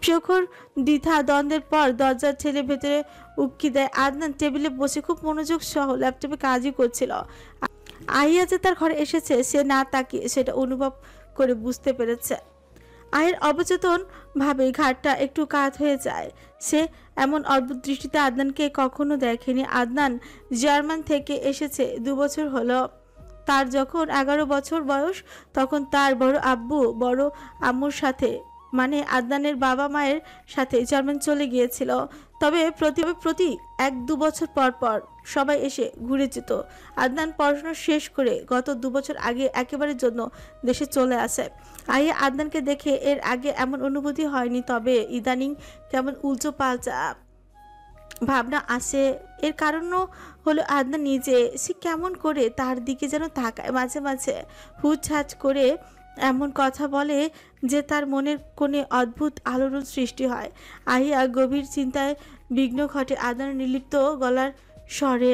প্রখর দ্বিধা দ্বন্দ্বের পর দরজার ঠেলে ভেতরে উক্কি দেয় আদনান। টেবিলে বসে খুব মনোযোগ সহ ল্যাপটপে কাজই করছিল। আহিয়া যে তার ঘরে এসেছে সে না তাকিয়ে সেটা অনুভব করে বুঝতে পেরেছে। আয়ের অবচেতন ভাবে ঘাটটা একটু কাত হয়ে যায়। সে এমন অদ্ভুত দৃষ্টিতে আদনানকে কখনো দেখেনি। আদনান জার্মান থেকে এসেছে 2 বছর হলো। তার যখন 11 বছর বয়স তখন তার বড় আব্বু বড় আম্মুর সাথে মানে আদনানের বাবা মায়ের সাথে জার্মান চলে গিয়েছিল। তবে প্রতি 1-2 বছর পর পর সবাই এসে ঘুরে যেত। আদনান পড়াশোনা শেষ করে গত 2 বছর আগে একেবারের জন্য দেশে চলে আসে। আইয়া আদনানকে দেখে এর আগে এমন অনুভূতি হয়নি, তবে ইদানিং কেমন উল্টো পাল্টা ভাবনা আসে। এর কারণও হলো আদনান নিজে। সে কেমন করে তার দিকে যেন তাকায়, মাঝে মাঝে হুটহাট করে এমন কথা বলে যে তার মনের কোণে অদ্ভুত আলোড়ন সৃষ্টি হয়। আহিয়া গভীর চিন্তায় বিঘ্ন ঘটে আদনানের নির্লিপ্ত গলার স্বরে।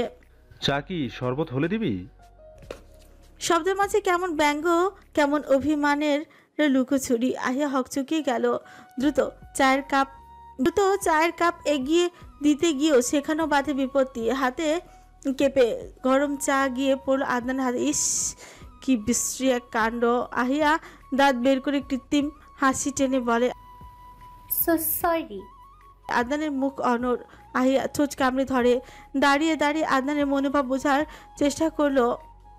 চা কি শরবত হলে দিবি? শব্দের মাঝে কেমন ব্যঙ্গ, কেমন অভিমানের লুকোছুরি। আহিয়া হকচকিয়ে গেল। দ্রুত চায়ের কাপ এগিয়ে দিতে গিয়েও সেখানেও বাধে বিপত্তি। হাতে কেঁপে গরম চা গিয়ে পড়ল আদনানের হাতে। ইস, কি বিশ্রী এক কাণ্ড। আহিয়া দাঁত বের করে কৃত্রিম হাসি টেনে বলে, সরি। আদনানের মুখ অনড়। আহিয়া ঠোঁট কামড়ে ধরে। দাঁড়িয়ে দাঁড়িয়ে আদনানের মনোভাব বোঝার চেষ্টা করলো।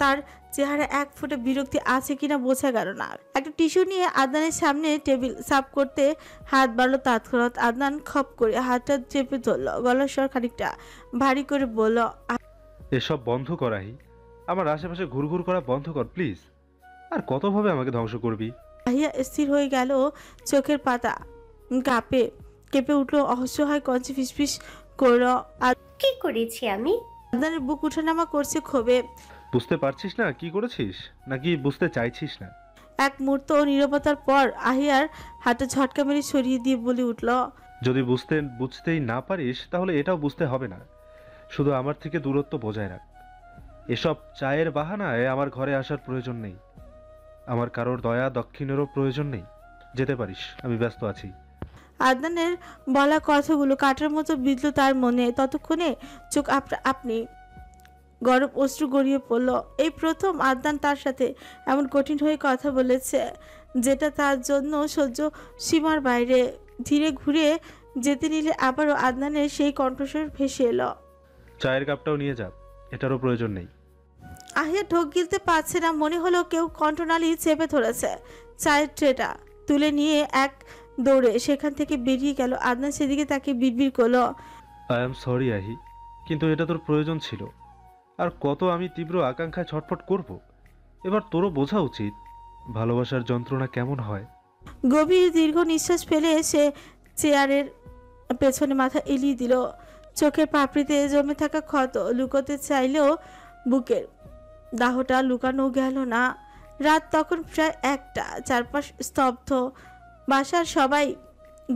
তার চেহারা এক ফোঁটা বিরক্তি আছে কিনা বোঝা গেল না। একটা টিস্যু নিয়ে আদনানের সামনে টেবিল সাফ করতে হাত বাড়লো তৎক্ষণাৎ। আদনান খপ করে হাতটা চেপে ধরল। গলার স্বর খানিকটা ভারী করে বলল, এসব বন্ধ করাই, আমার আশেপাশে ঘুরঘুর করা বন্ধ কর প্লিজ। আর কতভাবে আমাকে ধ্বংস করবি? আহিয়া স্থির হয়ে গেল। চোখের পাতা কেঁপে উঠলো। অসহায় কঞ্চে ফিসফিস করলো, কি করেছি আমি? আদনানের বুক উঠানামা করছে ক্ষোভে। বুঝতে পারছিস না কি করেছিস, নাকি বুঝতে চাইছিস না? এক মুহূর্ত নীরবতার পর আহিয়ার হাতে ঝটকা মেরে সরিয়ে দিয়ে বলে উঠল, যদি বুঝতেই না পারিস তাহলে এটাও বুঝতে হবে না। শুধু আমার থেকে দূরত্ব বজায় রাখ। এসব চায়ের বাহানায় আমার ঘরে আসার প্রয়োজন নেই। আমার কারোর দয়া দক্ষিণেরও প্রয়োজন নেই। যেতে পারিস, আমি ব্যস্ত আছি। আদনানের বলা কথাগুলো কাটার মতো বিঁধল তার মনে। ততক্ষণে চোখ আপনি গরম অশ্রু গড়িয়ে পড়ল। এই প্রথম আদনান তার সাথে এমন কঠিন হয়ে কথা বলেছে, যেটা তার জন্য সহ্য সীমার বাইরে। ধীরে ঘুরে যেতে নিলে আবারও আদনানের সেই কণ্ঠস্বর ভেসে এলো, চায়ের কাপটাও নিয়ে যা, এটারও প্রয়োজন নেই। আহিয়া ঢোক গিলতে পারছে না। মনে হলো কেউ কণ্ঠনালী চেপে ধরেছে। চায়ের ট্রেটা তুলে নিয়ে এক দৌড়ে সেখান থেকে বেরিয়ে গেল। আদনান সেদিকে তাকে বিড়বিড় করলো, আই এম সরি আহি, কিন্তু এটা তোর প্রয়োজন ছিল। আর কত আমি তীব্র আকাঙ্ক্ষায় ছটফট করব। এবার তোরও বোঝা উচিত ভালোবাসার যন্ত্রণা কেমন হয়। গভীর দীর্ঘ নিঃশ্বাস ফেলে সে চেয়ারের পেছনে মাথা এলিয়ে দিল। চোখের পাপড়িতে জমে থাকা ক্ষত লুকোতে চাইলেও বুকের দাহটা লুকানো গেল না। রাত তখন প্রায় 1টা। চারপাশ স্তব্ধ। বাসার সবাই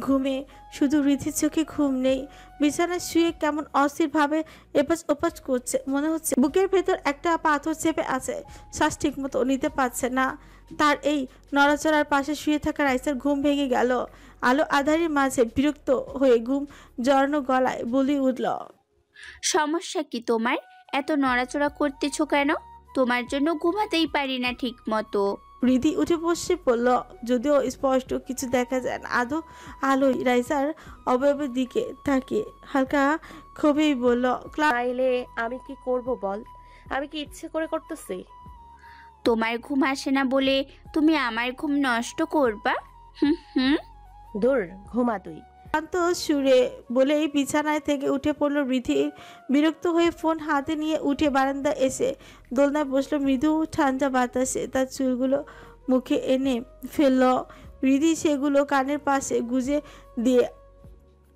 ঘুমে, শুধু রিধির চোখে ঘুম নেই। বিছানায় শুয়ে কেমন অস্থিরভাবে এপাশ ওপাশ করছে। মনে হচ্ছে বুকের ভেতর একটা পাথর চেপে আছে। শ্বাস ঠিক মতো নিতে পারছে না। তার এই নড়াচড়ার পাশে শুয়ে থাকা রাইসার ঘুম ভেঙে গেল। আলো আধারের মাঝে বিরক্ত হয়ে ঘুম জড়ানো গলায় বলে উঠল, সমস্যা কি তোমার? এত নড়াচড়া করতেছো কেন? তোমার জন্য ঘুমাতেই পারি না ঠিক মতো। রিধি উঠে বসে পড়ল, যদিও স্পষ্ট কিছু দেখা যায় না। আলোয় রাইসার অবয়বের দিকে তাকিয়ে হালকা ক্ষোভেই বলল, নাইলে আমি কি করব বল? আমি কি ইচ্ছে করে করতেছি? তোমার ঘুম আসে না বলে তুমি আমার ঘুম নষ্ট করবা? হুম হুম। দূর, ঘুমা তুই। শান্ত সুরে বলেই বিছানায় থেকে উঠে পড়ল রিধি। বিরক্ত হয়ে ফোন হাতে নিয়ে উঠে বারান্দা এসে দোলনায় বসলো। মৃদু ঠান্ডা বাতাসে তার চুলগুলো মুখে এনে ফেলল। রিধি সেগুলো কানের পাশে গুজে দিয়ে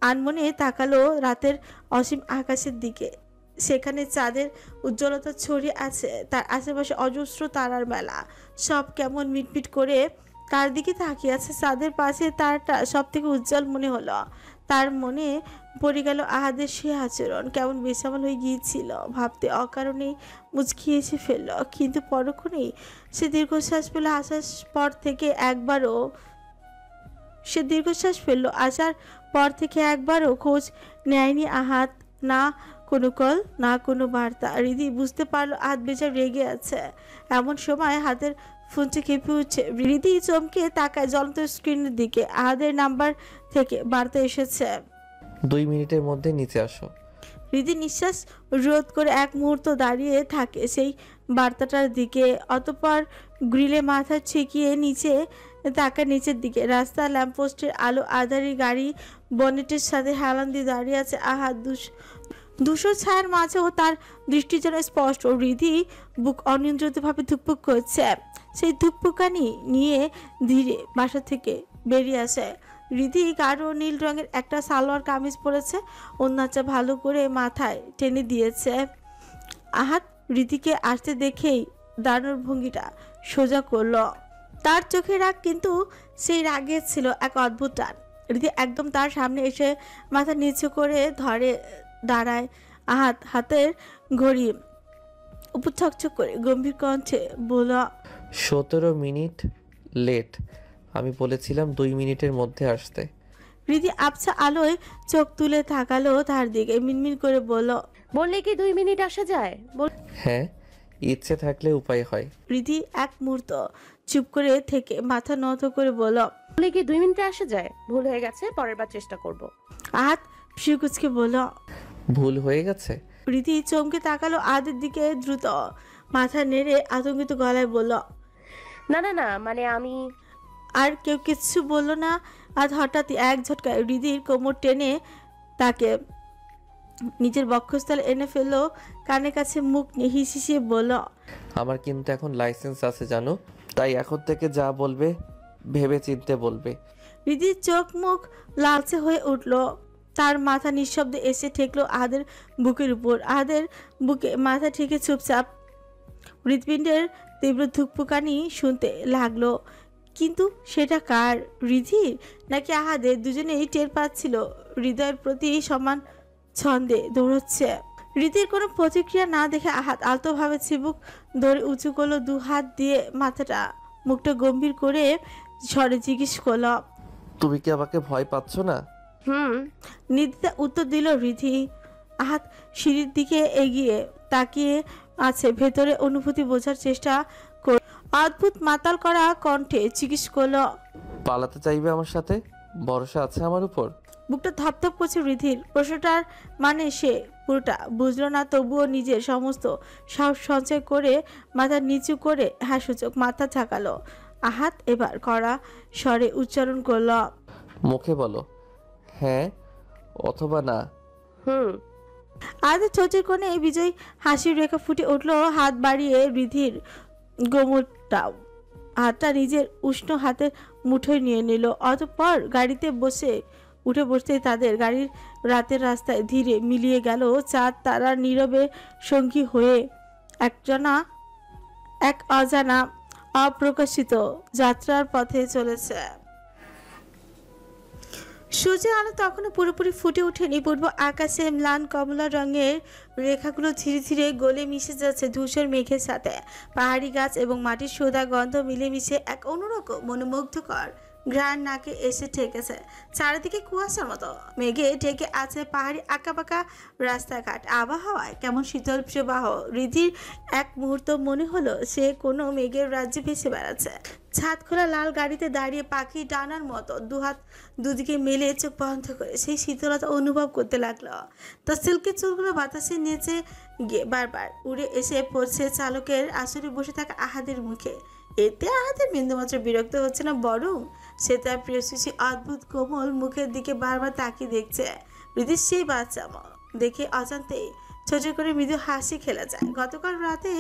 আনমনে তাকালো রাতের অসীম আকাশের দিকে। সেখানে চাঁদের উজ্জ্বলতা ছড়িয়ে আছে, তার আশেপাশে অজস্র তারার মেলা। সব কেমন মিটমিট করে তার দিকে তাকিয়ে আছে। চাঁদের পাশে তারটা সব থেকে উজ্জ্বল মনে হলো। তার মনে পড়ে গেল আহাদের সে আচরণ, কেমন বেসামাল হয়ে গিয়েছিল। ভাবতে অকারণেই মুচকি এসে ফেলল। কিন্তু পরক্ষণেই সে দীর্ঘশ্বাস পেল। আসার পর থেকে একবারও সে দীর্ঘশ্বাস ফেললো। আসার পর থেকে একবারও খোঁজ নেয়নি আহাত। না কোনো কল, না কোনো বার্তা। রিধি বুঝতে পারলো আহাত বেচার রেগে আছে। এমন সময় হাতের ফোনটা কেঁপে উঠছে। রিধি চমকে তাকায় জ্বলন্ত স্ক্রিনের দিকে। আহাদের নাম্বার থেকে বার্তা এসেছে। 2 মিনিটের মধ্যে নিচে আসো। রিধি নিঃশ্বাস রোধ করে এক মুহূর্ত দাঁড়িয়ে থাকে সেই বার্তাটার দিকে। অতঃপর গ্রিলে মাথা ঠেকিয়ে নিচে তাকায় নিচের দিকে। রাস্তা ল্যাম্পপোস্টের আলো আধারি গাড়ি বনেটের সাথে হেলান দিয়ে দাঁড়িয়ে আছে আহাদ। ধূসর ছায়ার মাঝেও তার দৃষ্টি যেন স্পষ্ট। রিধি বুক অনিয়ন্ত্রিতভাবে ধুকপুক করছে। সেই ধুকপুকানি নিয়ে ধীরে বাসা থেকে বেরিয়ে আসে। রিধি গাঢ় নীল রঙের একটা সালোয়ার কামিজ পরেছে, ওন্নাটা ভালো করে মাথায় টেনে দিয়েছে। আহাত রিধিকে আসতে দেখেই দাঁড়ানোর ভঙ্গিটা সোজা করলো। তার চোখে রাগ, কিন্তু সেই রাগে ছিল এক অদ্ভুত টান। রিধি একদম তার সামনে এসে মাথা নিচু করে ধরে দাঁড়ায়। আহাত হাতের ঘড়ি উপর ছকছক করে গম্ভীর কণ্ঠে বলল, 17 মিনিট লেট। আমি বলেছিলাম 2 মিনিটের মধ্যে আসতে। রিধি আবছা আলোয় চোখ তুলে তাকালো তার দিকে। মিনমিন করে বলল, বললে কি 2 মিনিট আসা যায়? হ্যাঁ, ইচ্ছে থাকলে উপায় হয়। রিধি এক মুহূর্ত চুপ করে থেকে মাথা নত করে বলল, বললে কি 2 মিনিটে আসা যায়? ভুল হয়ে গেছে, পরের বার চেষ্টা করব। আহাত ফিকুচকে বলল। ভুল হয়ে গেছে? রিধি চমকে তাকালো আহাদের দিকে। দ্রুত মাথা নেড়ে আতঙ্কিত গলায় বলল, না না না, মানে আমি। আর কেউ কিচ্ছু বলল না। আজ হঠাৎই এক ঝটকায় রিধির কোমর টেনে তাকে নিজের বক্ষস্থলে এনে ফেললো। কানে কাছে মুখ নিয়ে হিসিয়ে বলল, আমার কিন্তু এখন লাইসেন্স আছে জানো, তাই এখন থেকে যা বলবে ভেবে চিনতে বলবে। রিধির চোখ মুখ লালচে হয়ে উঠল। তার মাথা নিঃশব্দে এসে ঠেকলো আহাদের বুকের উপর। আহাদের বুকে মাথা ঠেকে চুপচাপ হৃৎপিণ্ডের তীব্র ধুকপুকানি শুনতে লাগলো। কিন্তু সেটা কার? রিধির নাকি আহাদের? দুজনেই টের পাচ্ছিল হৃদয়ের প্রতি সমান ছন্দে দৌড়চ্ছে। রিধির কোনো প্রতিক্রিয়া না দেখে আহাদ আলতোভাবে চিবুক ধরে উঁচু করলো। 2 হাত দিয়ে মাথাটা মুখটা গম্ভীর করে স্বরে জিজ্ঞেস করল, তুমি কি আমাকে ভয় পাচ্ছ না? নির্দ্বিধা উত্তর দিল রিধি। আহাত সিঁড়ির দিকে এগিয়ে তাকিয়ে আছে, ভেতরে অনুভূতি বোঝার চেষ্টা করে অদ্ভুত মাতাল করা কণ্ঠে জিজ্ঞেস করল, পালাতে চাইবে আমার সাথে? ভরসা আছে আমার উপর? বুকটা ধপধপ করছে রিধির। প্রশ্নটার মানে সে পুরোটা বুঝলো না, তবুও নিজের সমস্ত সাহস সঞ্চয় করে মাথা নিচু করে হ্যাঁ সূচক মাথা ঝাঁকালো। আহাত এবার কড়া স্বরে উচ্চারণ করল, মুখে বলো হ্যাঁ অথবা না। আহাদের ঠোঁটের কোণে বিজয় হাসির রেখা ফুটে উঠলো। হাত বাড়িয়ে রিধির গোমরটাও হাতটা নিজের উষ্ণ হাতের মুঠোয় নিয়ে নিল। অতঃপর গাড়িতে উঠে বসতেই তাদের গাড়ির রাতের রাস্তায় ধীরে মিলিয়ে গেল চাঁদ তারা। নীরবে সঙ্গী হয়ে এক অজানা অপ্রকাশিত যাত্রার পথে চলেছে। সূর্যের আলো তখনও পুরোপুরি ফুটে ওঠেনি। পূর্ব আকাশে ম্লান কমলা রঙের রেখাগুলো ধীরে ধীরে গলে মিশে যাচ্ছে ধূসর মেঘের সাথে। পাহাড়ি গাছ এবং মাটির সোদা গন্ধ মিলেমিশে এক অন্যরকম মনোমুগ্ধকর ঘ্রাণ নাকে এসে ঠেকেছে। চারিদিকে কুয়াশার মতো মেঘে ঢেকে আছে পাহাড়ি আঁকাবাঁকা রাস্তাঘাট। আবহাওয়ায় কেমন শীতল প্রবাহ। রিধির এক মুহূর্ত মনে হলো সে কোনো মেঘের রাজ্যে ভেসে বেড়াচ্ছে। ছাদ খোলা লাল গাড়িতে দাঁড়িয়ে পাখি ডানার মতো দুহাত দুদিকে মেলে চোখ বন্ধ করে সেই শীতলতা অনুভব করতে লাগলো। তার সিল্কের চুলগুলো বাতাসে নেচে গিয়ে বারবার উড়ে এসে পড়ছে চালকের আসরে বসে থাকা আহাদের মুখে। এতে আহাদের বিন্দুমাত্র বিরক্ত হচ্ছে না, বরং সে তার প্রিয় শিশু অদ্ভুত কোমল মুখের দিকে বারবার তাকিয়ে দেখছে। রিধির সেই বাচ্চা দেখে অজান্তেই ছোট করে মৃদু হাসি খেলা যায়। গতকাল রাতে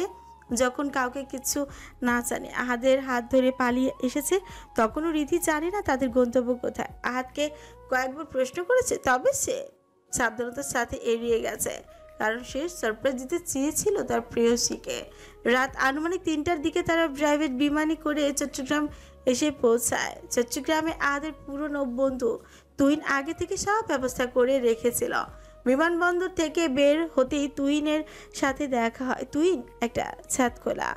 যখন কাউকে কিছু না জানে আহাদের হাত ধরে পালিয়ে এসেছে, তখনও রিধি জানে না তাদের গন্তব্য কোথায়। আহাদকে কয়েকবার প্রশ্ন করেছে, তবে সে সাবধানতার সাথে এড়িয়ে গেছে, কারণ সে সারপ্রাইজ দিতে চেয়েছিল তার প্রেয়সীকে। রাত আনুমানিক 3টার দিকে তারা প্রাইভেট বিমানে করে চট্টগ্রাম এসে পৌঁছায়। চট্টগ্রামে আহাদের পুরনো বন্ধু তুহিন আগে থেকে সব ব্যবস্থা করে রেখেছিল। বিমানবন্দর থেকে বের হতেই তুহিনের সাথে দেখা হয়। তুহিন একটা ছাদখোলা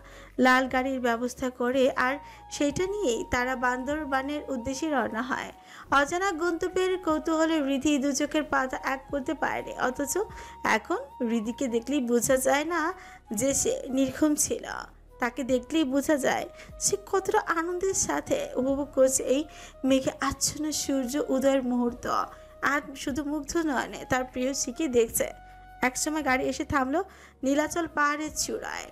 লাল গাড়ির ব্যবস্থা করে, আর সেইটা নিয়েই তারা বান্দরবানের উদ্দেশ্যে রওনা হয়। অজানা গন্তব্যের কৌতূহলে হৃদি দু চোখের পাতা এক করতে পারেনি, অথচ এখন হৃদিকে দেখলেই বোঝা যায় না যে সে নির্ঘুম ছিল। তাকে দেখলেই বোঝা যায় সে কতটা আনন্দের সাথে উপভোগ করছে এই মেঘে আচ্ছন্ন সূর্য উদয়ের মুহূর্ত। আর শুধু মুগ্ধ নয়নে তার প্রিয় শিখে দেখছে। একসময় গাড়ি এসে থামলো নীলাচল পাহাড়ের চূড়ায়।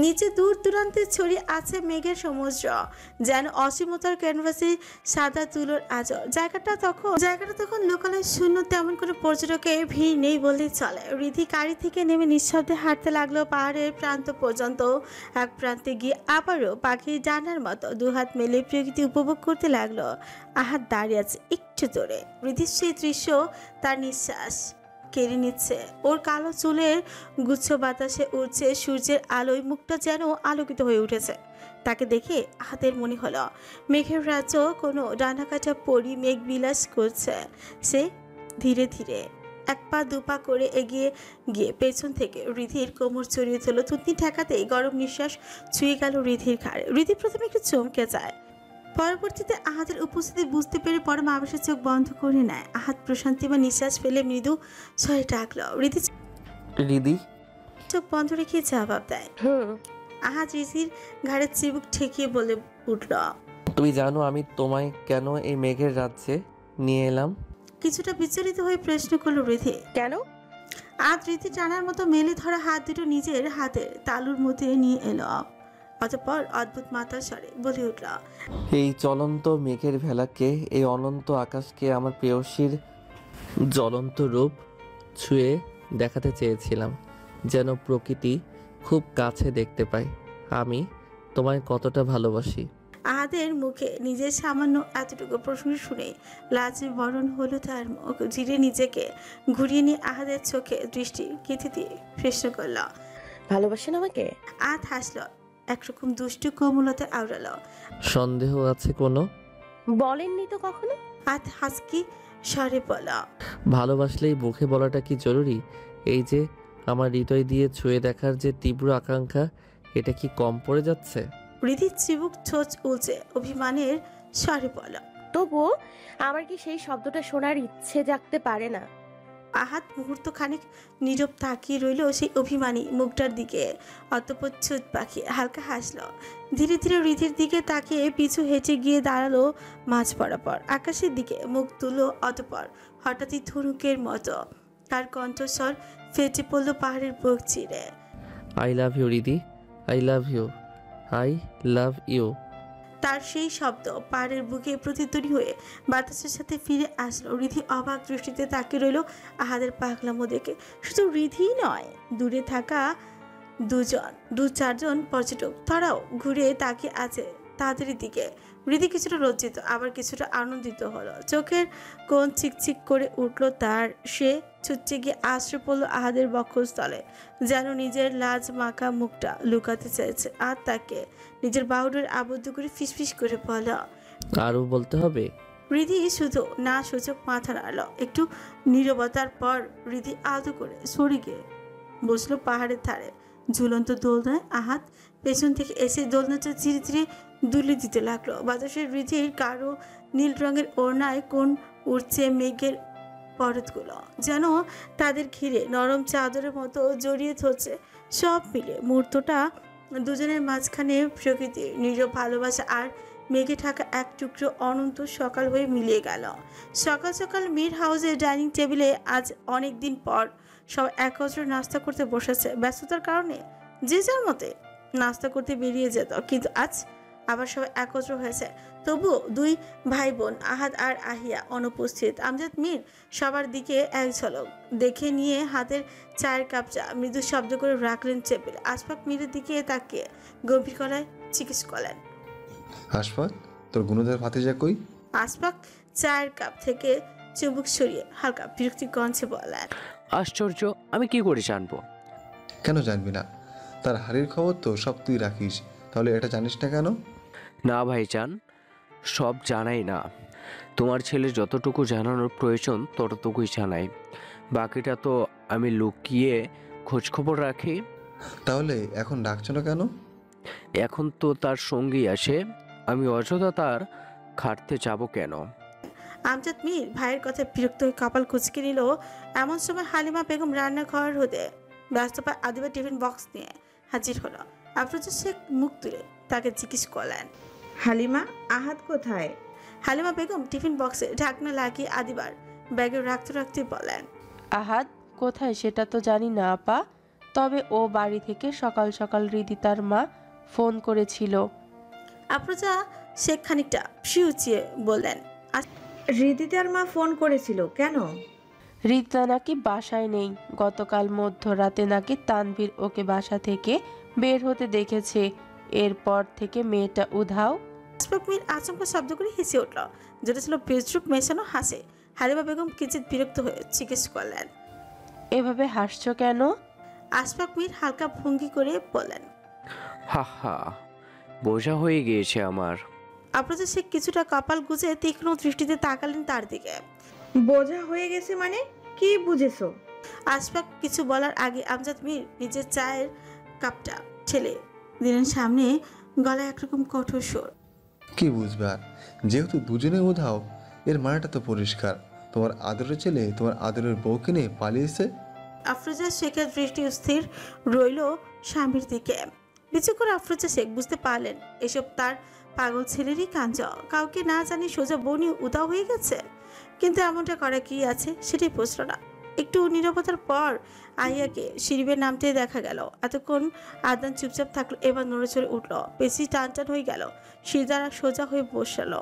নিচে দূর দূরান্তে ছড়িয়ে আছে মেঘের সমুদ্র, যেন অসীমতার ক্যানভাসে সাদা তুলোর আঁচল। জায়গাটা তখন লোকালয় শূন্য, তেমন কোনো পর্যটকের ভিড় নেই বললেই চলে। হৃদি গাড়ি থেকে নেমে নিঃশব্দে হাঁটতে লাগলো পাহাড়ের প্রান্ত পর্যন্ত। এক প্রান্তে গিয়ে আবারও পাখির ডানার মতো দুহাত মেলে প্রকৃতি উপভোগ করতে লাগলো। আহাত দাঁড়িয়ে আছে একটু দূরে। হৃদির সেই দৃশ্য তার নিঃশ্বাস কেড়ে নিচ্ছে। ওর কালো চুলের গুচ্ছ বাতাসে উঠছে, সূর্যের আলোয় মুখটা যেন আলোকিত হয়ে উঠেছে। তাকে দেখে হাতের মনে হলো মেঘের রাজ্য কোনো ডানাকাটা পরি মেঘ বিলাস করছে। সে ধীরে ধীরে এক পা দুপা করে এগিয়ে গিয়ে পেছন থেকে হৃদির কোমর চড়িয়ে তোলো। থুতনি ঠেকাতেই গরম নিঃশ্বাস ছুঁয়ে গেল হৃদির ঘাড়ে। হৃদি প্রথমে একটু চমকে যায়, পরবর্তীতে আহাদের উপস্থিতি বুঝতে পেরে পরম আবেশের চোখ বন্ধ করে নেয়। আহাদ প্রশান্তি বা নিঃশ্বাস ফেলে মৃদু স্বরে ডাকলো। হৃদি। চোখ বন্ধ রেখে জবাব দেয়। আহাদ হৃদির ঘাড়ে চিবুক ঠেকিয়ে বলে উঠল, তুমি জানো আমি তোমায় কেন এই মেঘের রাজ্যে নিয়ে এলাম? কিছুটা বিচলিত হয়ে প্রশ্ন করলো হৃদি। কেন? আহাদ হৃদি টানার মতো মেলে ধরা হাত দুটো নিজের হাতের তালুর মধ্যে নিয়ে এলো। অতঃপর অদ্ভুত মাতার স্বরে বলে উঠল, এই চলন্ত মেঘের ভেলাকে, এই অনন্ত আকাশকে আমার প্রেয়সীর জ্বলন্ত রূপ ছুঁয়ে দেখাতে চেয়েছিলাম, যেন প্রকৃতি খুব কাছে দেখতে পাই আমি তোমায় কতটা ভালোবাসি। আহাদের মুখে নিজের সামান্য এতটুকু প্রশ্ন শুনে লাজে বরণ হলো তার মুখ। ধীরে নিজেকে ঘুরিয়ে নিয়ে আহাদের চোখে দৃষ্টি কেঁথে দিয়ে প্রশ্ন করল, ভালোবাসেন আমাকে? আহাদ হাসলো, একরকম দুষ্টু কোমলতা আওড়ালো। সন্দেহ আছে কোনো? বলেননি তো কখনো। আহাদ হাসকি স্বরে বলল, ভালোবাসলেই মুখে বলাটা কি জরুরি? এই যে আমার হৃদয় দিয়ে ছুঁয়ে দেখার যে তীব্র আকাঙ্ক্ষা, এটা কি কম পড়ে যাচ্ছে? হৃদির চিবুক ছোঁচ উলচে অভিমানের স্বরে বলল, তবুও আমার কি সেই শব্দটা শোনার ইচ্ছে জাগতে পারে না? আহাদ মুহূর্ত খানিক নীরব তাকিয়ে রইল সেই অভিমানী মুখটার দিকে। অতঃপর ছুট পাখিয়ে হালকা হাসলো। ধীরে ধীরে হৃদির দিকে তাকিয়ে পিছু হেঁটে গিয়ে দাঁড়ালো মাঝ বরাবর। আকাশের দিকে মুখ তুলো। অতঃপর হঠাৎই ধনুকের মতো তার কণ্ঠস্বর ফেটে পড়ল পাহাড়ের বুক চিরে। I love you Hridi, I love you, I love you. তার সেই শব্দ পাহাড়ের বুকে প্রতিধ্বনি হয়ে বাতাসের সাথে ফিরে আসলো। হৃদি অবাক দৃষ্টিতে তাকিয়ে রইল আহাদের পাগলামো দেখে। শুধু হৃদি নয়, দূরে থাকা দু চারজন পর্যটক তারাও ঘুরে তাকিয়ে আছে তাদের দিকে। হৃদি কিছুটা লজ্জিত, আবার কিছুটা আনন্দিত হলো। চোখের কোণ চিকচিক করে উঠল তার। সে ছুটে গিয়ে আশ্রয় পড়লো আহাদের বক্ষস্থলে, যেন নিজের লাজ মাখা মুখটা লুকাতে চাইছে। আর তাকে নিজের বাহুডোর আবদ্ধ করে ফিসফিস করে বলল, আরও বলতে হবে? হৃদি শুধু না সূচক মাথা নাড়ল। একটু নীরবতার পর হৃদি আদু করে সরে গিয়ে বসলো পাহাড়ের ধারে ঝুলন্ত দোলনায়। আহাত পেছন থেকে এসে দোলনাটা ধীরে ধীরে দুলে দিতে লাগলো। বাতাসের হৃদির কারো নীল রঙের ওড়নায় কোন উঠছে মেঘের পরতগুলো, যেন তাদের ঘিরে নরম চাদরের মতো জড়িয়ে ধরছে। সব মিলে মুহূর্তটা দুজনের মাঝখানে প্রকৃতির নীরব ভালোবাসা আর মেঘে ঢাকা এক টুকরো অনন্ত সকাল হয়ে মিলিয়ে গেল। সকাল সকাল মীর হাউসের ডাইনিং টেবিলে আজ অনেক দিন পর সব একত্র নাস্তা করতে বসেছে। ব্যস্ততার কারণে যে যার মতে নাস্তা করতে বেরিয়ে যেত, কিন্তু আজ আবার সবাই একত্র হয়েছে। তবু দুই ভাই বোন আহাদ আর আহিয়া অনুপস্থিত। আমজাদ মীর সবার দিকে এক ঝলক দেখে নিয়ে হাতের চায়ের কাপটা মৃদু শব্দ করে রাখলেন টেবিলে। আশফাক মীরের দিকে তাকিয়ে গম্ভীর গলায় জিজ্ঞেস করলেন, আশফাক, তোর গুণধর ভাতিজা কই? আশফাক চায়ের কাপ থেকে চুবুক সরিয়ে হালকা বিরক্তি কণ্ঠে বললেন, আশ্চর্য, আমি কি করে জানবো? কেন জানবি না? তার হাড়ির খবর তো সব তুই রাখিস, তাহলে এটা জানিস না কেন? না ভাইজান, সব জানাই না। তোমার ছেলে যতটুকু জানানোর প্রয়োজন ততটুকুই জানাই, বাকিটা তো আমি লুকিয়ে খোঁজখবর রাখি। তাহলে এখন ডাকছো না কেন? এখন তো তার সঙ্গী আসে, আমি অযথা তার খাটতে যাব কেন? আমজাদ মীর ভাইয়ের কথায় বিরক্ত হয়ে কপাল কুঁচকে নিল। এমন সময় হালিমা বেগম রান্নাঘর হতে ব্যস্ত পায় আদিবা টিফিন বক্স নিয়ে হাজির হলো। আফরোজা শেখ মুখ তুলে তাকে জিজ্ঞেস করলেন, হালিমা, আহাদ কোথায়? হালিমা বেগম টিফিন বক্সে ঢাকনা লাগিয়ে আদিবার ব্যাগে রাখতে রাখতে বলেন, আহাদ কোথায় সেটা তো জানি না আপা, তবে ও বাড়ি থেকে সকাল সকাল রিদিতার মা ফোন করেছিল। আফরোজা শেখ খানিকটা ফিউচিয়ে বললেন, হৃদিতার মা ফোন করেছিল কেন? রিদিতা নাকি বাসায় নেই, গতকাল মধ্যরাতে নাকি তানভীর ওকে বাসা থেকে বের হতে দেখেছে, এরপর থেকে মেয়েটা উধাও। আশফাক মীর আচমকা শব্দ করে হেসে উঠল, যেটা ছিল বেজরুপ মেশানো হাসে। হালিমা বেগম কিঞ্চিৎ বিরক্ত হয়ে জিজ্ঞেস করলেন, এভাবে হাসছো কেন? আশফাক মীর হালকা ভঙ্গি করে বললেন, হা হা, বোঝা হয়ে গিয়েছে আমার। আফরোজা শেখ কিছুটা কপাল গুজে তীক্ষ্ণ দৃষ্টিতে তাকালেন তার দিকে। বোঝা হয়ে গেছে মানে কি বুঝেছো? আশফাক কিছু বলার আগে আমজাদ মীর নিজের চায়ের কাপটা ঠেলে দিলেন সামনে, গলায় একরকম কঠোর স্বর। কি বুঝবে আর, যেহেতু দুজনে উধাও, এর মানেটা তো পরিষ্কার, তোমার আদরের ছেলে তোমার আদরের বউকে নিয়ে পালিয়েছে। আফরোজা শেখের দৃষ্টি স্থির রইল স্বামীর দিকে। বিচু করে আফরোজা শেখ বুঝতে পারলেন এসব তার পাগল ছেলেরই কাণ্ড। কাউকে না জানি সোজা বউ নিয়ে উদাও হয়ে গেছে, কিন্তু এমনটা করা কি আছে সেটাই প্রশ্ন না। একটু নীরবতার পর আহিয়াকে সিঁড়ি নামতে দেখা গেল। এতক্ষণ আদনান চুপচাপ থাকলো, এবার নড়েচড়ে উঠলো, বেশি টান টান হয়ে গেল, সিজারা সোজা হয়ে বসালো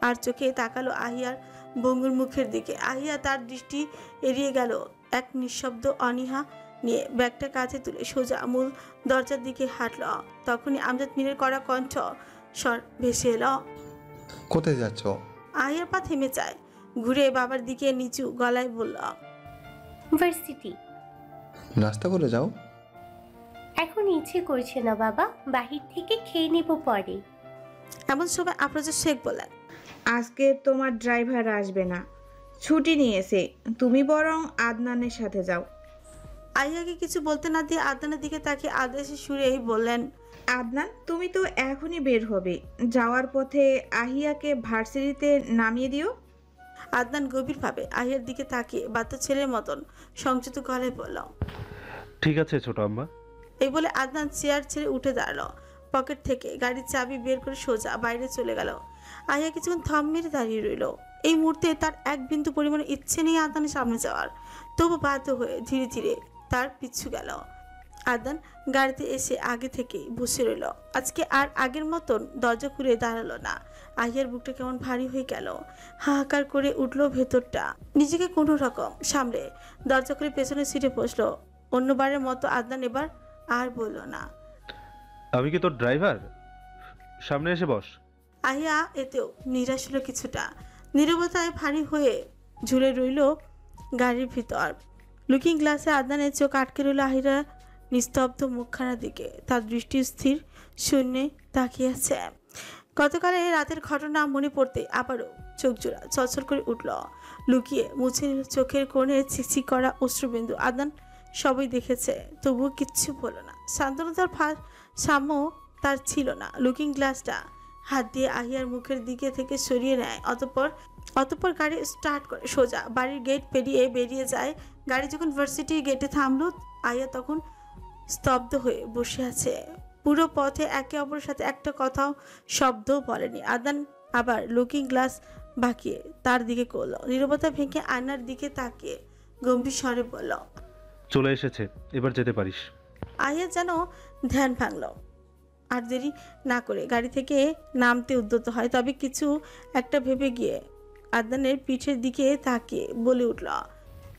আর চোখে তাকালো আহিয়ার ভঙ্গুর মুখের দিকে। আহিয়া তার দৃষ্টি এড়িয়ে গেল এক নিঃশব্দ অনীহা নিয়ে ব্যাগটা কাঁধে তুলে সোজা মূল দরজার দিকে হাঁটল। তখনই আমজাদ মীরের কড়া কণ্ঠ স্বর ভেসে এলো, কোথায় যাচ্ছ? আহিয়ার পা থেমে যায়, ঘুরে বাবার দিকে নিচু গলায় বলল, ভার্সিটি। নাস্তা করে যাও। এখন ইচ্ছে করছে না বাবা, বাহির থেকে খেয়ে নেব পরে। এমন সময় আফরোজা শেখ বললেন, আজকে তোমার ড্রাইভার আসবে না, ছুটি নিয়েছে, তুমি বরং আদনানের সাথে যাও। আহিয়াকে কিছু বলতে না দিয়ে আদনানের দিকে তাকিয়ে আদেশে সুরেই বললেন, আদনান, তুমি তো এখনই বের হবে, যাওয়ার পথে আহিয়াকে ভার্সিটিতে নামিয়ে দিও। আদনান গভীরভাবে আহিয়ার দিকে তাকিয়ে বাচ্চা ছেলের মতন সংযত গলায় বলল, ঠিক আছে ছোট আম্মা। এই বলে আদনান চেয়ার ছেড়ে উঠে দাঁড়ালো, পকেট থেকে গাড়ির চাবি বের করে সোজা বাইরে চলে গেল। আহিয়া কিছুক্ষণ থম মেরে দাঁড়িয়ে রইল। এই মুহূর্তে তার এক বিন্দু পরিমাণে ইচ্ছে নেই আদনানের সামনে যাওয়ার, তবু বাধ্য হয়ে ধীরে ধীরে তার পিছু গেল। আদনান গাড়িতে এসে আগে থেকেই বসে রইল। আজকে আর আগের মতন দরজা খুলে দাঁড়ালো না। আহিয়ার বুকটা কেমন ভারী হয়ে গেল, হাহাকার করে উঠলো ভেতরটা। নিজেকে কোনো রকম সামলে দরজা খুলে পেছনের সিটে বসলো। অন্যবারের মতো আদনান এবার আর বলল না, আমি কি তোর ড্রাইভার? সামনে এসে বস। আহিয়া এতেও নিরাশ হলো কিছুটা, নীরবতায় ভারী হয়ে ঝুলে রইল গাড়ির ভিতর। লুকিং গ্লাসে আদনানের চোখ আটকে রইল আহিরা নিস্তব্ধ মুখখানার দিকে। তার দৃষ্টি স্থির শূন্যে তাকিয়ে আছে। গতকাল রাতের ঘটনা মনে পড়তে আবারও চোখ জোড়া চলচল করে উঠল। লুকিয়ে মুছে নিল চোখের কোণে ছিকছিক করা অশ্রুবিন্দু। আদনান সবই দেখেছে, তবুও কিচ্ছু বলল না। শান্তনতার সাম্য তার ছিল না। লুকিং গ্লাসটা হাত দিয়ে আহিয়ার মুখের দিকে থেকে সরিয়ে নেয়, অতঃপর গাড়ি স্টার্ট করে সোজা বাড়ির গেট পেরিয়ে বেরিয়ে যায়। গাড়ি যখন ভার্সিটির গেটে থামলো, আহিয়া তখন স্তব্ধ হয়ে বসে আছে। পুরো পথে একে অপরের সাথে একটা কথাও শব্দও বলেনি। আদনান আবার লুকিং গ্লাস বাঁকিয়ে তার দিকে করলো। নীরবতা ভেঙে আয়নার দিকে তাকিয়ে গম্ভীর স্বরে বলল, চলে এসেছে, এবার যেতে পারিস। আহিয়া যেন ধ্যান ভাঙল, আর দেরি না করে গাড়ি থেকে নামতে উদ্যত হয়। তবে কিছু একটা ভেবে গিয়ে আদনানের পিঠের দিকে তাকিয়ে বলে উঠল,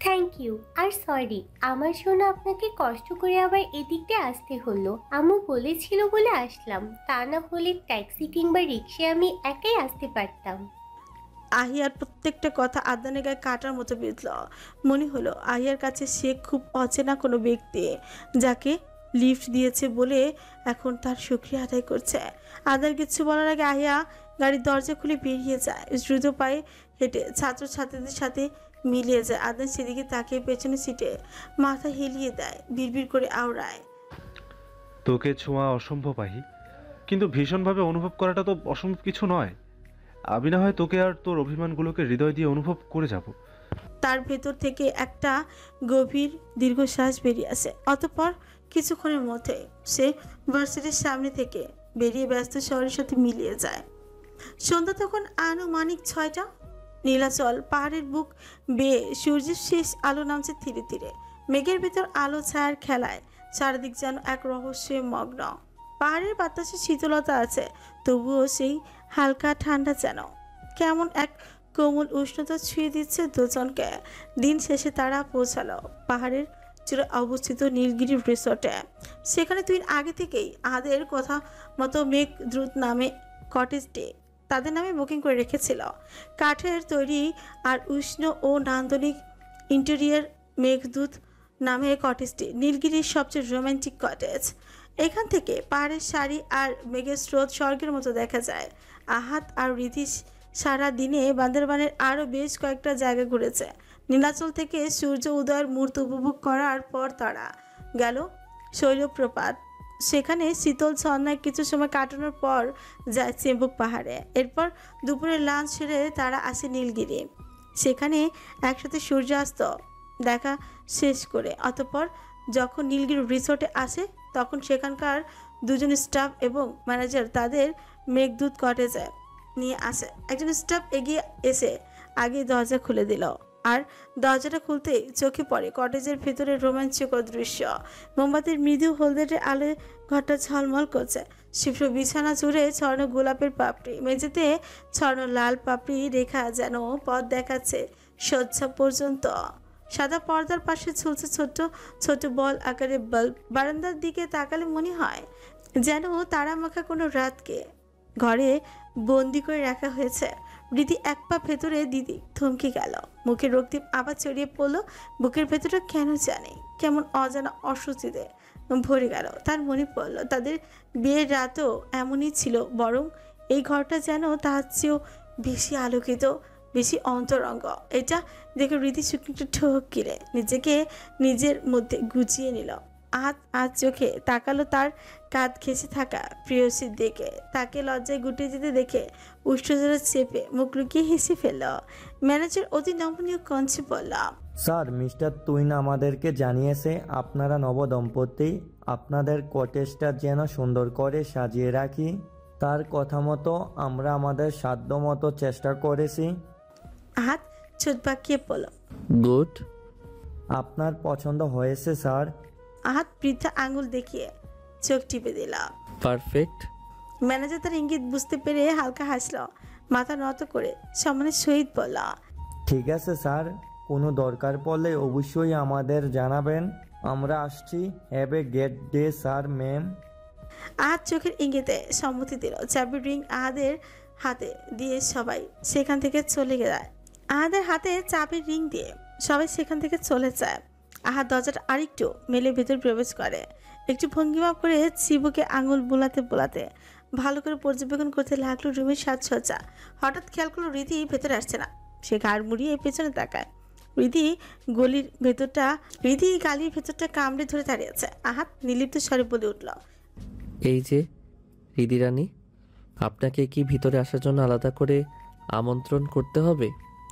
থ্যাংক ইউ আর সরি, আমার জন্য আপনাকে কষ্ট করে আবার এদিকটা আসতে হলো। আম্মু বলেছিল বলে আসলাম, তা না হলে ট্যাক্সি কিংবা রিক্সায় আমি একাই আসতে পারতাম। আহিয়ার প্রত্যেকটা কথা আদনানের গায়ে কাটার মতো বিঁধল। মনে হলো আহিয়ার কাছে সে খুব অচেনা কোনো ব্যক্তি, যাকে লিফট দিয়েছে বলে এখন তার শুকরিয়া আদায় করছে। আদার কিছু বলার আগে আহিয়া গাড়ির দরজা খুলে বেরিয়ে যায়। দ্রুত পায়ে হেঁটে ছাত্রছাত্রীদের সাথে মিলিয়ে যায়। আদনান সেদিকে তাকিয়ে পেছনে সিটে মাথা হেলিয়ে দেয়, বিড়বিড় করে আওড়ায়, তোকে ছোঁয়া অসম্ভব আহি, কিন্তু ভীষণভাবে অনুভব করাটা তো অসম্ভব কিছু নয়। আমি না হয় তোকে আর তোর অভিমানগুলোকে হৃদয় দিয়ে অনুভব করে যাব। তার ভেতর থেকে একটা গভীর দীর্ঘশ্বাস বেরিয়ে আসে। অতঃপর কিছুক্ষণের মধ্যে সে ভার্সিটির সামনে থেকে বেরিয়ে ব্যস্ত শহরের সাথে মিলিয়ে যায়। সন্ধ্যা তখন আনুমানিক 6টা। নীলাচল পাহাড়ের বুক বেয়ে সূর্যের শেষ আলো নামছে ধীরে ধীরে। মেঘের ভেতর আলো ছায়ার খেলায় চারিদিক যেন এক রহস্যে মগ্ন। পাহাড়ের বাতাসে শীতলতা আছে, তবুও সেই হালকা ঠান্ডা যেন কেমন এক কোমল উষ্ণতা ছুঁয়ে দিচ্ছে দুজনকে। দিন শেষে তারা পৌঁছালো পাহাড়ের চূড়ায় অবস্থিত নীলগিরি রিসোর্টে। সেখানে 2 দিন আগে থেকেই আদের কথা মতো মেঘদ্রুত নামে কটেজটি তাদের নামে বুকিং করে রেখেছিল। কাঠের তৈরি আর উষ্ণ ও নান্দনিক ইন্টেরিয়ার মেঘদূত নামে কটেজটি নীলগিরির সবচেয়ে রোমান্টিক কটেজ। এখান থেকে পাহাড়ের সারি আর মেঘের স্রোত স্বর্গের মতো দেখা যায়। আহাত আর রীতি সারা দিনে বান্দরবানের আরও বেশ কয়েকটা জায়গা ঘুরেছে। নীলাচল থেকে সূর্য উদয়ের মুহূর্ত উপভোগ করার পর তারা গেল শৈলপ্রপাত। সেখানে শীতল ঝর্ণায় কিছু সময় কাটানোর পর যায় চেম্বুক পাহাড়ে। এরপর দুপুরের লাঞ্চ সেরে তারা আসে নীলগিরি। সেখানে একসাথে সূর্যাস্ত দেখা শেষ করে অতঃপর যখন নীলগিরি রিসোর্টে আসে তখন সেখানকার 2 জন স্টাফ এবং ম্যানেজার তাদের মেঘদূত কটেজে নিয়ে আসে। একজন স্টাফ এগিয়ে এসে আগে দরজা খুলে দিল, আর দরজাটা খুলতেই চোখে পড়ে কটেজের ভেতরে রোমাঞ্চকর দৃশ্য। মোমবাতির মৃদু হলদেটে আলোয় ঘরটা ঝলমল করছে। শিফর বিছানা জুড়ে ছড়ানো গোলাপের পাপড়ি, মেঝেতে ছড়ানো লাল পাপড়ি রেখা যেন পথ দেখাচ্ছে শয্যা পর্যন্ত। সাদা পর্দার পাশে ঝুলছে ছোট ছোট বল আকারে বাল্ব। বারান্দার দিকে তাকালে মনে হয় যেন তারা মাখা কোনো রাতকে ঘরে বন্দি করে রাখা হয়েছে। রীতি এক পা ভেতরে দিদি থমকে গেল, মুখে রক্তিম আবার ছড়িয়ে পড়লো। বুকের ভেতরে কেন জানে কেমন অজানা অস্বস্তিতে ভরে গেল। তার মনে পড়ল তাদের বিয়ের রাতও এমনই ছিল, বরং এই ঘরটা যেন তার চেয়েও বেশি আলোকিত, বেশি অন্তরঙ্গ। এটা দেখে রীতি শুকনো ঠোক গিলে নিজেকে নিজের মধ্যে গুছিয়ে নিল। আজ চোখে তাকালো তার কাঁধ ঘেঁষে থাকা প্রিয়সীর দিকে। তাকে লজ্জায় গুটিয়ে যেতে দেখে উষ্ঠজোড়া চেপে মুখ লুকিয়ে হেসে ফেলল। ম্যানেজার অতি নমনীয় কঞ্চে বলল, স্যার, মিস্টার তুইন আমাদেরকে জানিয়েছে আপনারা নবদম্পতি। আপনাদের কটেজটা যেন সুন্দর করে সাজিয়ে রাখি। তার কথা মতো আমরা আমাদের সাধ্য মতো চেষ্টা করেছি। হাত ছোট বাঁকিয়ে বলল, গুড। আপনার পছন্দ হয়েছে স্যার? হাত বৃদ্ধা আঙুল দেখিয়ে চোখ টিপে দিল। পারফেক্ট। ম্যানেজার তার ইঙ্গিত বুঝতে পেরে হালকা হাসল, মাথা নত করে সম্মানের সহিত বলল, ঠিক আছে স্যার, কোনো দরকার পড়লে অবশ্যই আমাদের জানাবেন। আমরা আসছি। Have a great day sir ma'am. Ahad চোখের ইঙ্গিতে সম্মতি দিল। চাবির রিং আহাদের হাতে দিয়ে সবাই সেখান থেকে চলে যায়। আহাদের হাতে চাবির রিং দিয়ে সবাই সেখান থেকে চলে যায়। আহাদ দরজাটা আরেকটু মেলে ভেতর প্রবেশ করে। একটু ভঙ্গিমাপ করে চিবুকে আঙুল বোলাতে বোলাতে ভালো করে পর্যবেক্ষণ করতে লাগলো রুমের সাজসজ্জা। হঠাৎ খেয়াল করলো রীতি ভেতরে আসছে না। সে ঘাড় মুড়িয়ে পেছনে তাকায়। রীতি গালির ভেতরটা কামড়ে ধরে দাঁড়িয়ে আছে। আহাদ নির্লিপ্ত স্বরে বলে উঠল, এই যে রিদি রানী, আপনাকে কি ভিতরে আসার জন্য আলাদা করে আমন্ত্রণ করতে হবে?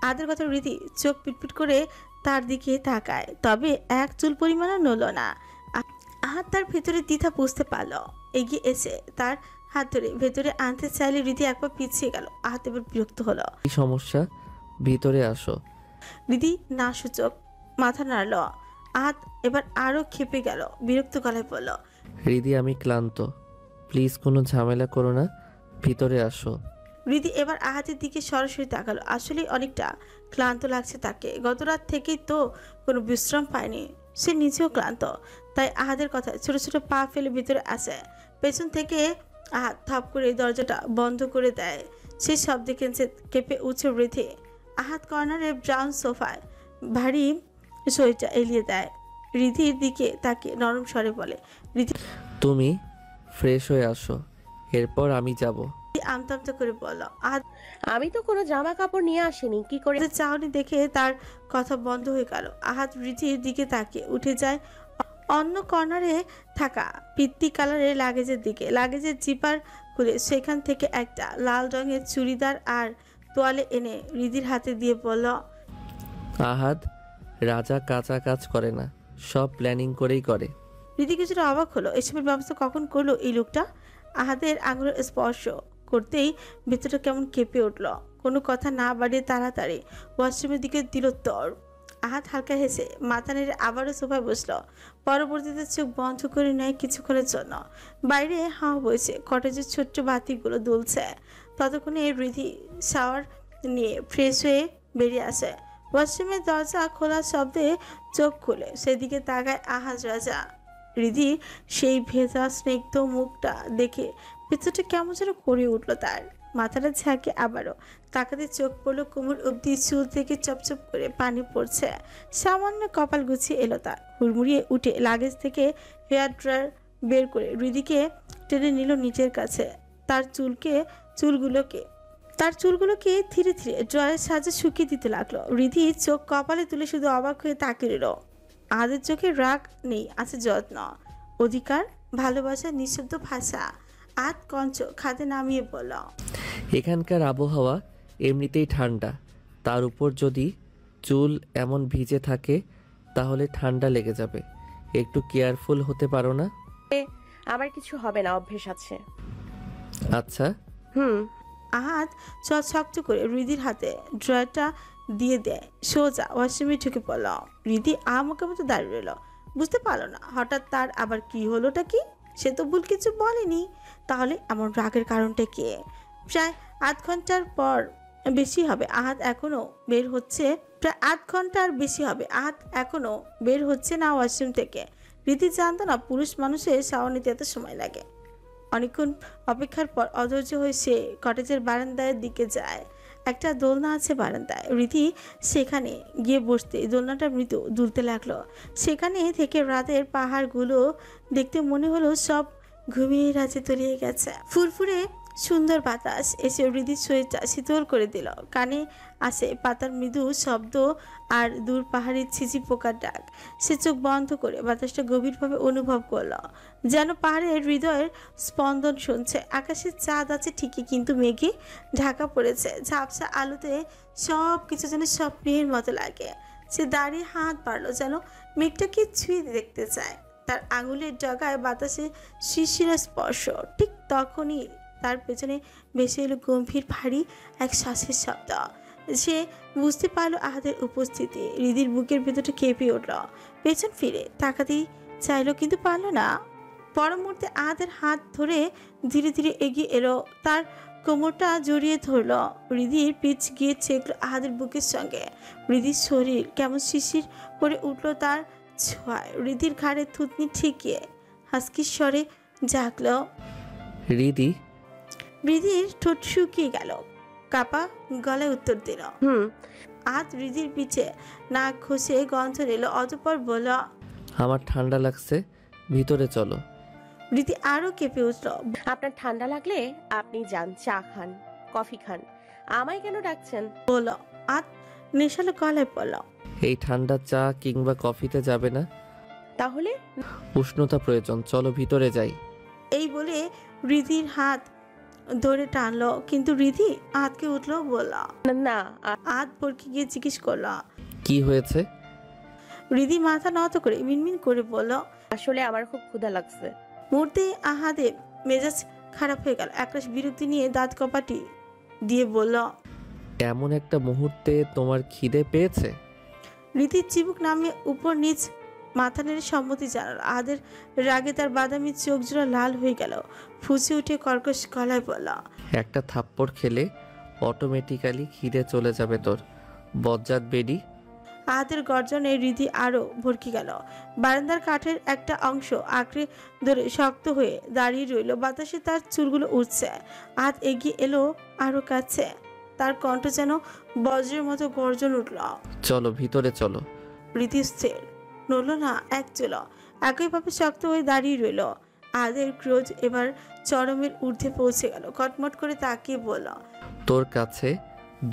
আদের কথা রীতি চোখ পিটপিট করে তার দিকে তাকায়, তবে এক চুল পরিমাণও নড়ল না। আহাদ তার ভেতরে দ্বিধা বুঝতে পারল। এগিয়ে এসে তার হাত ধরে ভেতরে আনতে চাইলে রীতি একবার পিছিয়ে গেল। আহাদ এবার বিরক্ত হলো। কি সমস্যা? ভিতরে আসো। রীতি না সূচক মাথা নাড়ল। আহাদ এবার আরো খেপে গেল, বিরক্ত গলায় বলল, রিদি, আমি ক্লান্ত, প্লিজ কোনো ঝামেলা করো না, ভিতরে আসো। রীতি এবার আহাদের দিকে সরাসরি তাকালো। আসলে অনেকটা ক্লান্ত লাগছে তাকে। গত রাত থেকেই তো কোনো বিশ্রাম পায়নি। সে নিজেও ক্লান্ত, তাই আহাদের কথায় ছোট ছোট পা ফেলে ভিতরে আসে। পেছন থেকে আহাদ থাপ করে দরজাটা বন্ধ করে দেয়। সেই শব্দে কেঁপে উঠছে রীতি। আহাদ কর্নারে ব্রাউন সোফায় ভারী শরীরটা এলিয়ে দেয়। রীতির দিকে তাকে নরম স্বরে বলে, রীতি তুমি ফ্রেশ হয়ে আসো, এরপর আমি যাব। আমতা আমতা করে বলল, আহাদ আমি তো কোনো জামা কাপড় নিয়ে আসিনি, কি করে? চাহনি দেখে তার কথা বন্ধ হয়ে গেল। আহাদ রীতির দিকে তাকিয়ে উঠে যায় অন্য কর্নারে থাকা পিত্তি কালারের লাগেজের দিকে। লাগেজের জিপার খুলে সেখান থেকে একটা লাল রঙের চুড়িদার আর তোয়ালে এনে রিদির হাতে দিয়ে বলল, আহাদ, রাজা কাঁচা কাজ করে না, সব প্ল্যানিং করেই করে। রিদি কিছুটা অবাক হলো। এসবের ব্যবস্থা কখন করলো এই লোকটা? আহাদের আঙুলের স্পর্শ করতেই ভেতরটা কেমন কেঁপে উঠল। কোনো কথা না বাড়িয়ে তাড়াতাড়ি ওয়াশরুমের দিকে দিল তর। আহাত হালকা হেসে মাথা নেড়ে আবারও সোফায় বসলো। পরবর্তীতে চোখ বন্ধ করে নেয় কিছুক্ষণের জন্য। বাইরে হাওয়া বইছে, কটেজের ছোট্ট বাতিগুলো দুলছে। ততক্ষণে রিদি শাওয়ার নিয়ে ফ্রেশ হয়ে বেরিয়ে আসে। ওয়াশরুমের দরজা খোলার শব্দে চোখ খুলে সেদিকে তাকায় আহাজ রাজা। রিদি সেই ভেজা স্নিগ্ধ মুখটা দেখে ভেতরটা কেমন যেন করে উঠলো তার। মাথাটা ঝাঁকে আবারও তাকাতে চোখ পড়লো কোমর অবধি চুল থেকে চপচপ করে পানি পড়ছে। সামান্য কপাল গুছিয়ে এলো তার। হুড়মুড়িয়ে উঠে লাগেজ থেকে হেয়ার ড্রায়ার বের করে রিদিকে টেনে নিল নিজের কাছে। তার চুলগুলোকে ধীরে ধীরে ড্রয়ের সাহায্যে শুকিয়ে দিতে লাগলো। রিদি চোখ কপালে তুলে শুধু অবাক হয়ে তাকিয়ে রইল। আদের চোখে রাগ নেই, আছে যত্ন, অধিকার, ভালোবাসা, নিঃশব্দ ভাষা। আধ কঞ্চ খাতে নামিয়ে বলল, এখানকার আবহাওয়া এমনিতেই ঠান্ডা, তার উপর যদি চুল এমন ভিজে থাকে তাহলে ঠান্ডা লেগে যাবে। একটু কেয়ারফুল হতে পারো না? আমার কিছু হবে না, অভ্যেস আছে। আচ্ছা। আহাত শক্ত করে রিদির হাতে ড্রয়ারটা দিয়ে দেয়। সোজা ওয়াশরুমে ঢুকে পড়ল। রিদি আমাকে মতো দাঁড়িয়ে রইল। বুঝতে পারলো না হঠাৎ তার আবার কি হলোটা কি। সে তো ভুল কিছু বলেনি, তাহলে এমন রাগের কারণটা কি? প্রায় আধ ঘন্টার পর বেশি হবে আহাত এখনো বের হচ্ছে বের হচ্ছে না ওয়াশরুম থেকে। রীতি জানতো না পুরুষ মানুষের শাওয়ার নিতে এত সময় লাগে। অনেকক্ষণ অপেক্ষার পর অধৈর্য হয়ে সে কটেজের বারান্দার দিকে যায়। একটা দোলনা আছে বারান্দায়। রীতি সেখানে গিয়ে বসতে দোলনাটা মৃদু দুলতে লাগলো। সেখানে থেকে রাতের পাহাড়গুলো দেখতে মনে হলো সব ঘুমিয়ে রাতে তলিয়ে গেছে। ফুরফুরে সুন্দর বাতাস এসে হৃদির শরীরটা শীতল করে দিল। কানে আসে পাতার মৃদু শব্দ আর দূর পাহাড়ের ছিচি পোকার ডাক। সে চোখ বন্ধ করে বাতাসটা গভীরভাবে অনুভব করল, যেন পাহাড়ের হৃদয়ের স্পন্দন শুনছে। আকাশে চাঁদ আছে ঠিকই, কিন্তু মেঘে ঢাকা পড়েছে। ঝাপসা আলোতে সব কিছু যেন স্বপ্নের মতো লাগে। সে দাঁড়িয়ে হাত বাড়ল, যেন মেঘটাকে ছুঁয়ে দেখতে চায়। তার আঙুলের ডগায় বাতাসে শিশির স্পর্শ। ঠিক তখনই তার পেছনে ভেসে এলো গম্ভীর ভারী এক শ্বাসের শব্দ। সে বুঝতে পারলো আহাদের উপস্থিতি। হৃদির বুকের ভেতরটা কেঁপে উঠল। পেছন ফিরে তাকাতেই চাইলো, কিন্তু পারল না। পর মুহূর্তে আহাদের হাত ধরে ধীরে ধীরে এগিয়ে এলো, তার কোমরটা জড়িয়ে ধরল। হৃদির পিছ গিয়ে ছেকলো আহাদের বুকের সঙ্গে। হৃদির শরীর কেমন শিশির করে উঠল তার ছোঁয়ায়। হৃদির ঘাড়ে থুতনি ঠেকিয়ে হাসকির স্বরে জাগলো, হৃদি। হৃদির ঠোঁট শুকিয়ে গেল, কাপা গলায় উত্তর দিল। আজ হৃদির পিছে নাক ঘষে গন্ধ নিল, অতঃপর বলল, আমার ঠান্ডা লাগছে, ভিতরে চলো। হৃদি আরো কেঁপে উঠল। আপনার ঠান্ডা লাগলে আপনি যান, চা খান, কফি খান, আমায় কেন ডাকছেন? বলল। আজ নেশালো গলায় বলল, এই ঠান্ডা চা কিংবা কফিতে যাবে না, তাহলে? উষ্ণতা প্রয়োজন, চলো ভিতরে যাই। এই বলে হৃদির হাত ধরে টানলো, কিন্তু হৃদি আতকে উঠলো। বলল না। আত ভরকে গিয়ে জিজ্ঞেস করলো, কি হয়েছে? হৃদি মাথা নত করে মিনমিন করে বলল, আসলে আমার খুব ক্ষুধা লাগছে। মুহূর্তে আহাদের মেজাজ খারাপ হয়ে গেল। একরাশ বিরক্তি নিয়ে দাঁত কপাটি দিয়ে বলল, এমন একটা মুহূর্তে তোমার খিদে পেয়েছে? রীতির চিবুক নামিয়ে উপর নিচ মাথা নেড়ে সম্মতি জানাল। আহাদের রাগে তার বাদামি চোখ জোড়া লাল হয়ে গেল। ফুঁসে উঠে কর্কশ গলায় বলল, একটা থাপ্পড় খেলে অটোমেটিক্যালি খিদে চলে যাবে তোর, বজ্জাত বেডি। আহাদের গর্জনে হৃদি আরো ভরকে গেল। বারান্দার কাঠের একটা অংশ আঁকড়ে ধরে শক্ত হয়ে দাঁড়িয়ে রইল। বাতাসে তার চুলগুলো উঠছে। হাত এগিয়ে এলো আরো কাছে। তার কণ্ঠ যেন বজ্রের মতো গর্জন উঠল, চলো ভিতরে চলো। হৃদি স্থির, নড়ল না এক চুল, একইভাবে শক্ত হয়ে দাঁড়িয়ে রইল। আহাদের ক্রোধ এবার চরমের ঊর্ধ্বে পৌঁছে গেল। কটমট করে তাকিয়ে বলল, তোর কাছে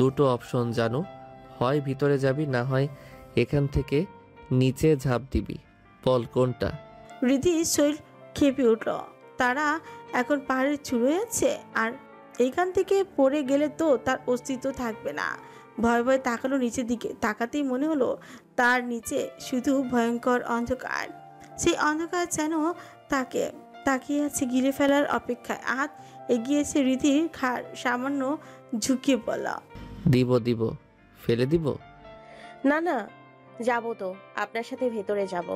দুটো অপশন জানো, হয় ভিতরে যাবি, না হয় এখান থেকে নিচে ঝাঁপ দিবি, বল কোনটা? হৃদি শরীর খেপে উঠল। তারা এখন পাহাড়ের চূড়োয় আছে, আর এইখান থেকে পড়ে গেলে তো তার অস্তিত্ব থাকবে না। ভয় ভয়ে তাকালো নিচের দিকে, তাকাতেই মনে হলো তার নিচে শুধু ভয়ঙ্কর অন্ধকার। সেই অন্ধকার যেন তাকে তাকিয়ে আছে গিলে ফেলার অপেক্ষায়। হাত এগিয়েছে রিধির ঘাড় সামান্য ঝুঁকিয়ে বলা, দিব ফেলে দিব। না না, যাবো তো, আপনার সাথে ভেতরে যাব।